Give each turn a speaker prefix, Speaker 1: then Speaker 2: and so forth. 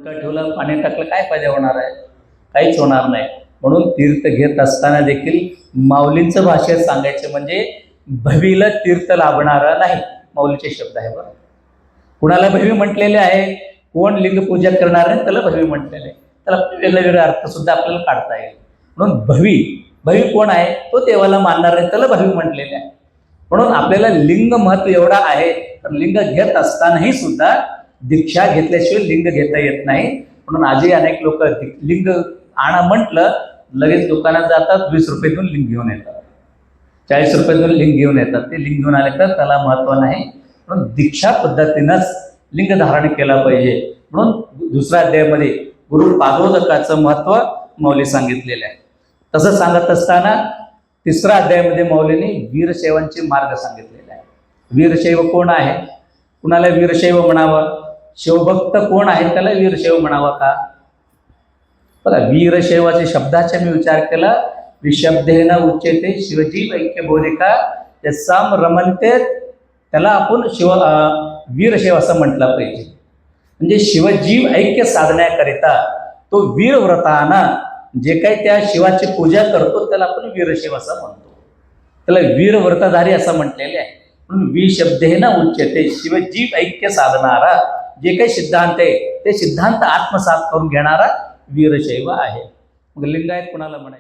Speaker 1: उलटा ठेवला पाणी टाकलं काय फायदा होणार आहे? काहीच होणार नाही. म्हणून तीर्थ घेत असताना देखील माऊलींचं भाषेत सांगायचं म्हणजे भवीला तीर्थ लाभणारा नाही, माऊलीचे शब्द आहे. बरं, कुणाला भवी म्हटलेले आहे? कोण लिंग पूजा करणार आहे त्याला भवी म्हटलेले आहे. त्याला वेगवेगळे अर्थ सुद्धा आपल्याला काढता येईल. म्हणून भवी भवी कोण आहे? तो देवाला मानणार आहे त्याला भवी म्हटलेले आहे. म्हणून आपल्याला लिंग महत्व एवढा आहे, तर लिंग घेत असतानाही सुद्धा दीक्षा घेतल्याशिवाय लिंग घेता येत नाही. म्हणून आजही अनेक लोक लिंग आणा म्हटलं लगेच दुकानात जातात, 20 रुपये देऊन लिंग घेऊन येतात, 40 रुपये देऊन लिंग घेऊन येतात. ते लिंग घेऊन आले तर त्याला महत्व नाही. म्हणून दीक्षा पद्धतीनंच लिंग धारण केला पाहिजे. म्हणून दुसऱ्या अध्यायामध्ये गुरु पादोदकाचं महत्व माऊली सांगितलेलं आहे. तसं सांगत असताना तिसऱ्या अध्यायामध्ये माऊलींनी वीरशैवांचे मार्ग सांगितलेले आहे. वीरशैव कोण आहे? कुणाला वीरशैव म्हणावं? शिवभक्त कोण आहे त्याला वीरशैव म्हणावा का? बघा, वीरशैवाच्या शब्दाचा मी विचार केला. विशब्देन उच्यते शिवजीव ऐक्य बोधिका यस्साम रमणते, त्याला आपण वीरशैव असं म्हटलं पाहिजे. म्हणजे शिवजीव ऐक्य साधण्याकरिता तो वीरव्रतानं जे काही त्या शिवाची पूजा करतो त्याला आपण वीरशैव असं म्हणतो. त्याला वीरव्रतधारी असं म्हटलेले आहे. म्हणून विशब्देन उच्यते, शिवजीव ऐक्य साधणारा जे काही सिद्धांत आहे ते सिद्धांत आत्मसात करून घेणारा वीरशैव आहे. मग लिंगायत कुणाला म्हणायचं?